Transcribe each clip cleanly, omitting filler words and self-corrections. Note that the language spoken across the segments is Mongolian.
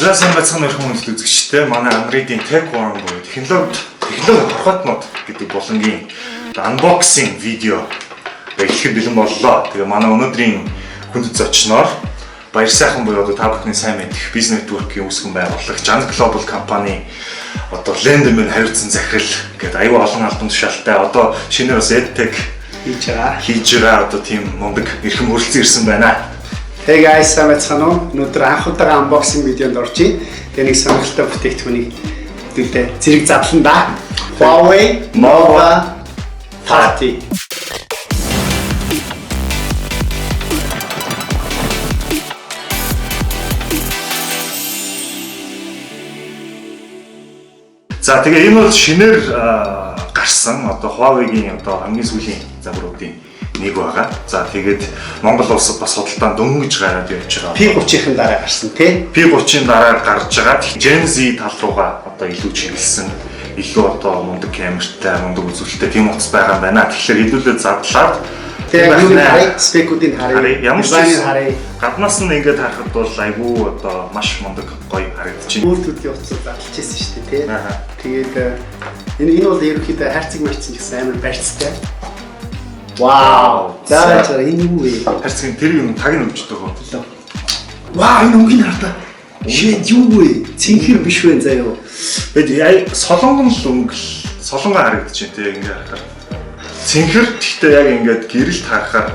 Классын бацхан өрхөн хүндэт үзэгчтэй манай Unread-ийн Techworm буюу технологийн хорхойтнууд гэдэг булангийн unboxing видео эхлэхэд бэлэн боллоо. Тэгээ манай өнөөдрийн хүндэт зочноор Баярсайхан буюу та бүхний сайн мэдэх бизнес нэтворкийн үүсгэн байгуулагч AndGlobal компани одоо лендмен хариуцсан захирал гэдэг аюу олон албан тушаалтай одоо шинээр бас EdTech хийж байгаа одоо тийм мундаг эрхэм хөрөлцөн ирсэн байна. Hey guys, сайн байцгаана уу? Өнөөдөр анх удаа unboxing видеонд орж ийн. Тэгээ нэг сонирхолтой бүтээгдэхүүнийг хэвлээ зэрэг задлан да. Huawei Nova 30. За тэгээ энэ бол шинээр гарсан одоо Huawei-гийн одоо хамгийн сүүлийн загваруудын нэг байгаа. За тэгээд Монгол улсад бас судалдаанд дөнгөж гараад явж байгаа. P30-ийн дараа гарсан тий. P30-ийн дараа гарч байгаа. Gen Z тал руугаа одоо илүү чиглэсэн, илүү одоо мундаг камертай, мундаг үзүүлэлттэй тийм утас байгаа юм байна. Тэгэхээр хэдүүлээ задлаад тэгээд спекүүдийн харъя. Ямар ч харъя. Гаднаас нь ингээд харахад бол айгүй одоо маш мундаг гоё харагдаж байна. Өөр төрлийн утсыг задлж ирсэн шүү дээ тий. Тэгээд энэ бол ерөнхийдөө хайрцаг мэрцэн гэсэн амар барьцтай. Вау! За энэ юу вэ? Харцгийн тэр юм таг нь өвчтэй гоо. Вау, энэ өнгөний хартаа. Шээ юу вэ? Цэнхэр биш вэ заяа. Тэгээд солонгон л өнгө солонгоо харагдаж байна тий ингээд харахаар. Цэнхэр гэхдээ яг ингээд гэрэлт харахаар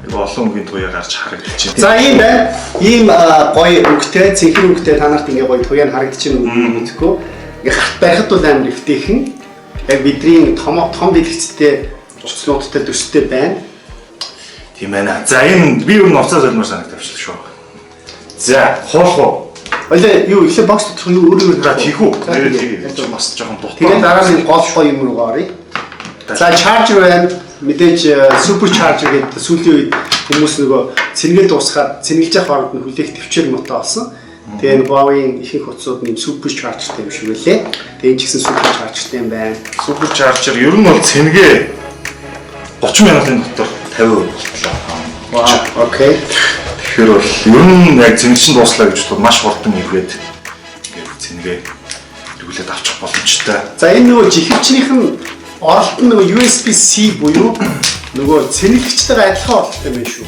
олон өнгөний туяа гарч харагдаж байна. За ийм байна. Ийм гоё өнгөтэй, цэнхэр өнгөтэй та нарт ингээ гоё туяа харагдаж байна уу гэхгүй. Ингээ харт байхад бол амар эвтэйхэн. Яг бидний том дэлгэцтэй уцлуудтай төстэй байна. Тийм байна. За энэ би юу н уцаа солимор санагдавчлаа шүү. За хоолох уу? Олээ юу ихлэ бокс дотор юу өөрөө хийх үү? Тэгээд бас жоохон дутаа. Тэгээд дараа нь гол юм руу оръё. За charger байна. Мэдээж super charger гэдэг сүүлийн үед хүмүүс нөгөө цэнгэлд дуусгаад цэнгэлж явах хооронд нь хүлээх төвчээр мотоо олсон. Тэгээ Huawei-ийн ихэнх утсууд нь super chargerтэй юм шиг үлээ. Тэгээ энэ ч гэсэн super chargerтэй юм байна. Super charger ер нь бол цэнгээ 30 минутын дотор 50% болтлоо. Вау, окей. Тэгэхээр бол ер нь яг цэнгэлчин дууслаа гэж бодоход маш хурдан ирээд ингээд цэнгээ хэрэглээд авчих боломжтой. За энэ нөгөө жихвчнийх нь оролт нь нөгөө USB-C буюу нөгөө цэнгэлэгчтэйгээ адилхан оролттой юм шүү.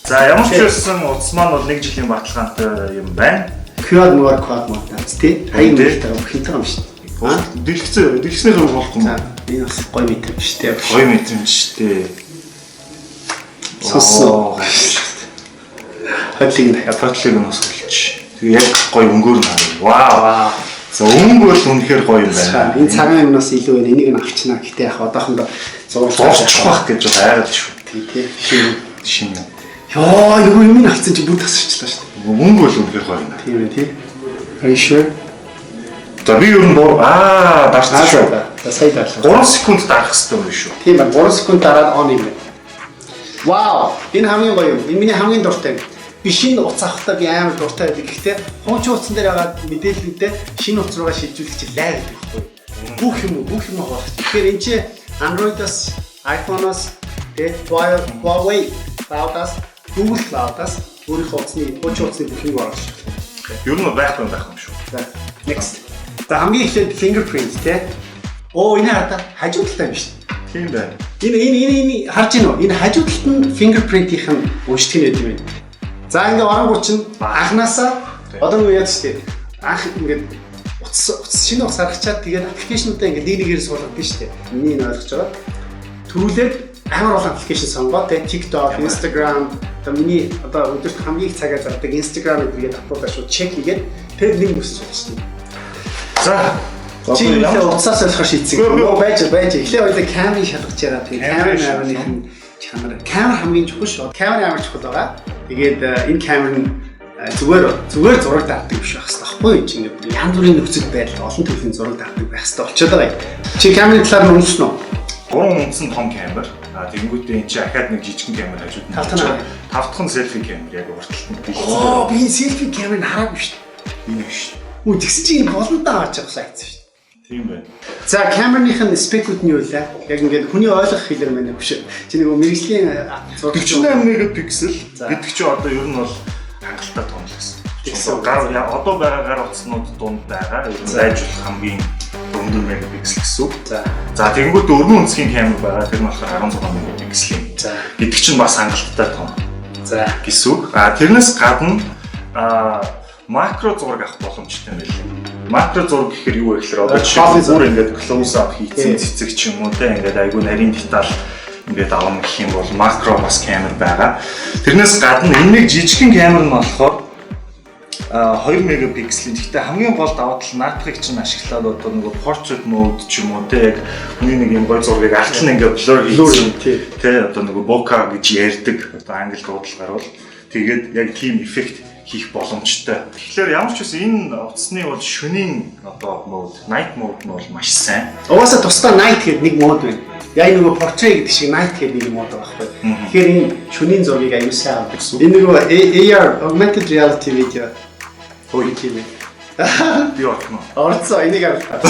За ямар ч байсан утас маань бол 1 жилийн баталгаантай юм байна. QR код мод тий. Хаяг нэртэй хинтэй юм шүү. Дэлгэцнээ рүү болохгүй юм. Энэ бас гоё мэт юм шүү дээ. Гоё мэт юм шүү дээ. Соссоо. Хатлыг нь хосголч. Тэгээ яг гоё өнгөөр нь харъя. Вау. За өнгө бол үнэхээр гоё юм байна. Энэ цагаан юмнаас илүү байна. Энийг нь авчнаа. Гэтэ яг одоохондоо зурчих байх гэж айгаад шүү. Тий. Шинэ. Яа, юу юм авцсан чи бүр тасарчлаа шүү дээ. Өнгө бол үнэхээр гоё юм. Тийм ээ, тий. Are you sure? За би ер нь дарсан шүү. За сая даалаа. 3 секунд дарах хэрэгтэй юм шүү. Тийм байна. 3 секунд дараад on юм байна. Вау! Энэ хамгийн гоё юм. Энэ миний хамгийн дуртай. Би шинэ утас авахдаа би амар дуртай байдаг. Гэхдээ хуучин утсан дээр байгаа мэдээллүүдээ шинэ утас руугаа шилжүүлэх лай гэдэг байхгүй. Бүх юм хавах. Тэгэхээр энэ чи Android-аас, iPhone-аас, Huawei Cloud-аас, Google Cloud-аас өөрийнхөө утасны хуучин утасны бүх юм оруулж байна. Ер нь байх юм шүү. За next. За хамгийн эхлээд fingerprint тий. Энэ хата хажуу талтай юм шүү. Тийм байна. Энэ харж гинөө. Энэ хажуу талд нь fingerprint-ийнх нь уншдаг нь юм байна. За ингээ оронгууд чинь анхнаасаа одоо юу яд штэ. Анх ингээд шинэ утас харагчаад тэгээд аппликейшнуудаа ингээ нэгээр суулгадаг штэ. Энийг ойлгож байгаа. Төрүүлээд амар олон аппликейшн сонгоод TikTok, Instagram, миний одоо өдөрт хамгийн их цагаа зардаг Instagram гэдгийг аплоудаа шууд чек хийгээд тэгээд нэг үс суулгасан. За чи юу утсаас ойлгох шийдсэн. Байж эхлээ хоёул камерыг шалгаж байгаа. Тэгээд камерын чанар хамгийн чухал шүү. Камер амар чухал байгаа. Тэгээд энэ камер нь зүгээр зураг дадаг биш байх хэрэгтэй байхгүй юу? Чи ингээд янз бүрийн нөхцөл байдал олон төрлийн зураг дадаг байх хэрэгтэй болчиход байгаа юм. Чи камерын талаар нь үнсэн үү? 3 үнсэн том камер. Тэгэнгүүтээ энэ чи ахаад нэг жижигхэн камер хажууд нь. 5 дахь нь селфи камер яг урталт нь. Би энэ селфи камерыг хараагүй шүү дээ. Энэ биш. Тэгсэн чи энэ болонтаа харж байгаа сайц шүү дээ. Тийм байна. За камерных нь спекүүд нь юу вэ? Яг ингээд хүний ойлгох хэлээр мэнэ биш. Чи нэг мэрэгжлийн 48 мегапиксел гэдэг чи одоо ер нь бол хангалттай том л гэсэн. Гар одоо байгаа гар утаснууд дунд байгаа. Ер нь дайжуулах хамгийн өндөр мегапиксел гэсэн үг. За тэгэнгүүт өргөн үнцгийн камер байгаа. Тэр нь болохоор 16 мегапикселийн. Гэдэг чинь бас хангалттай том. За гэсэн үг. Тэрнээс гадна макро зураг авах боломжтой юм байна. Макро зураг гэхээр юу вэ гэхээр одоо бүр ингээд close up хийсэн цэцэг ч юм уу те ингээд айгүй нарийн деталь ингээд авах гэх юм бол макро бас камер байгаа. Тэрнээс гадна энэ нэг жижигхэн камер нь болохоор 2 мегапикселийн. Гэхдээ хамгийн гол давуу тал наатахыг чинь ашиглаад одоо нөгөө portrait mode ч юм уу те яг хүний нэг юм гой зургийг артл нь ингээд blur хийсэн те одоо нөгөө bokeh гэж ярьдаг одоо англи дуудлагаар бол тэгээд яг тийм эффект хийх боломжтой. Тэгэхээр ямар ч үсэн энэ утасны бол шөнийн одоо mode, night mode нь бол маш сайн. Угаасаа тусдаа night гэдэг нэг мод байна. Яг нөгөө portrait гэдэг шиг night гэдэг нэг мод байгаа байхгүй. Тэгэхээр энэ шөнийн зургийг аюул сайн авдаг гэсэн. Энэ нөгөө AR augmented reality video хөөе. Би орно. Орцоо энийг авах.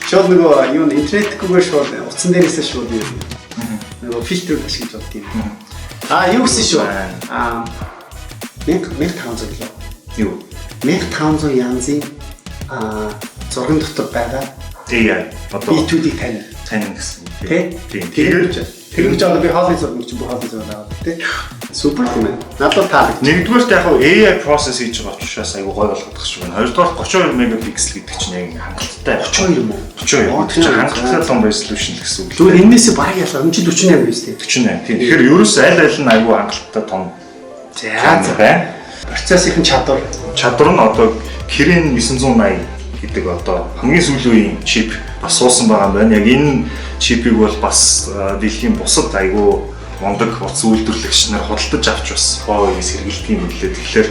Шууд нөгөө юу интернетгүйгээр шууд утсан дээрээсээ шууд юу. Нөгөө фильтр ашиглаж болт юм. Юу гэсэн шүү. 1500 лөө. Юу? 1500 янзын зурган дотор байгаа. AI одоо B2D тань гэсэн. Тийм. Тэр одоо би хаалын зураг чи бүх хаалын зураг аваад тий. Супер юм байна. Надад таалагд. Нэгдүгээрт яг AI process хийж байгаа учраас айгу гой болгох шиг байна. Хоёрдугаар 32 мегапиксел гэдэг чинь яг хангалттай 32 юм уу? 32. Тэр хангалттай том resolution гэсэн үг. Зүгээр энэсээ бараг ялгаа. Энэ чи 48 биз тий. 48. Тийм. Тэгэхээр ерөөс аль нь айгу хангалттай том. За байна. Процессийн чадвар нь одоо Kirin 980 гэдэг одоо хамгийн сүүлийн үеийн чип бас суусан байгаа юм байна. Яг энэ чипийг бол бас дэлхийн бусад айгүй мундаг утас үйлдвэрлэгч нар худалдаж авч бас Huawei-с хэрэглэдэг юм билээ. Тэгэхээр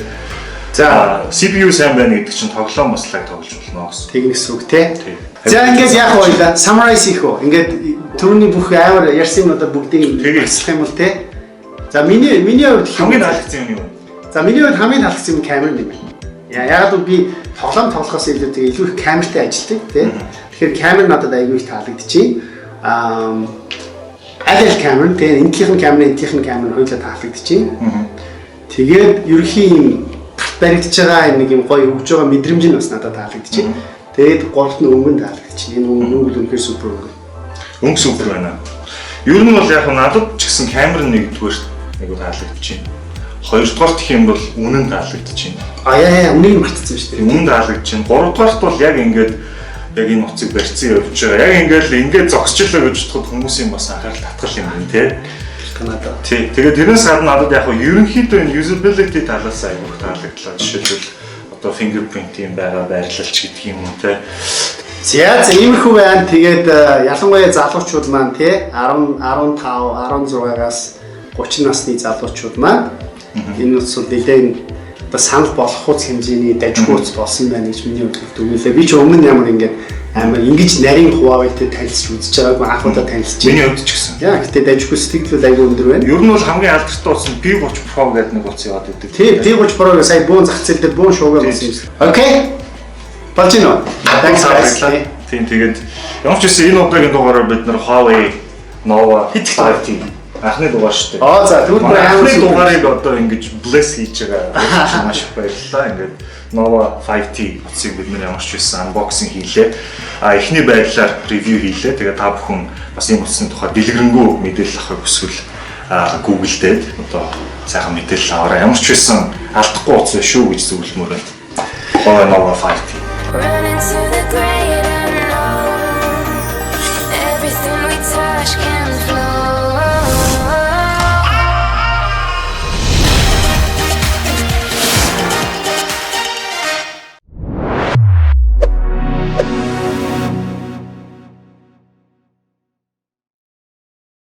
за CPU сайн байна гэдэг чинь тоглоом бас лаг тоглож болно гэсэн. Техникс үг тий. За ингээд яг хоёлаа summarize хийх үү. Ингээд түрүүний бүх амар ярьсан юмудаа бүгдийг хэлэх юм бол тий. За миний хувьд хамгийн таалагдсан юм юу? За миний хувьд хамгийн таалагдсан юм камер юм байна. Яг л би тоглоом тоглохоос илүү тэгээ илүү их камертай ажилладаг тий. Тэгэхээр камер надад аягүй их таалагдчихээн. Аль камер тэгээ энэхийн камер хоёулаа таалагдчихээн. Тэгээд ерөнхийн юм баригдаж байгаа нэг юм гоё өгж байгаа мэдрэмж нь бас надад таалагдчихээн. Тэгээд гуравт нь өнгөн таалагдчихээн. Энэ өнгө үнэхээр супер өнгө. Өнгө супер байна. Ер нь бол яг надад ч гэсэн камер нэгдүгээр айгу таалагдчихээн. Хоёрдугаарт гэх юм бол үнэн таалагдчихээн. Яа үнийг мартсан шүү дээ. Үнэн таалагдчихээн. Гуравдугаарт бол яг ингээд яг энэ утсыг барьцсан явж байгаа. Яг ингээд зогсчлоо гэж бодоход хүмүүсийн бас анхаарал татгал юм байна тий. Канада. Тий. Тэгээд тэрнээс гадна надад яг ерөнхийдөө энэ usability талаас айгу таалагдлаа. Жишээлбэл одоо fingerprint юм байгаа байрлалч гэдэг юм уу тий. За иймэрхүү байна. Тэгээд ялангуяа залуучууд маань тий 10, 15, 16-аас 30 насны залуучууд маань энэ үс нэлээд одоо санал болгох хэмжээний дажгууц болсон байна гэж миний бодлоор дүгнэлээ. Би ч өмнө ямар ингээд амар ингэж нарийн Huawei-тэй танилцж үзэж байгаагүй анхудаа танилцж байна. Миний хувьд ч гэсэн. Яа гэтээ дажгууц сэтгэл айгүй өндөр байна. Ер нь бол хамгийн алдартай болсон P30 Pro гэдэг нэг утас яваад байдаг. Тий, P30 Pro-г сая буун зах зээл дээр буун шуугаад болсон юм. Окей. Болж гинөө. Баярлалаа. Тийм тэгээд ямар ч үсэн энэ удаагийн дугаараар бид нэр Huawei Nova хитгэлтэй анхны дугаар шүү дээ. За тэгвэл анхны дугаарыг одоо ингэж bless хийж байгаа маш их баярлалаа. Ингээд Nova 5T утсыг бид нэр ямар ч үсэн unboxing хийлээ. Эхний байдлаар review хийлээ. Тэгээд та бүхэн бас энэ утасны тухай дэлгэрэнгүй мэдээлэл авахыг хүсвэл Google дээр одоо сайхан мэдээлэл аваарай. Ямар ч үсэн алдахгүй утас шүү гэж зөвлөмөр байна. Huawei Nova 5T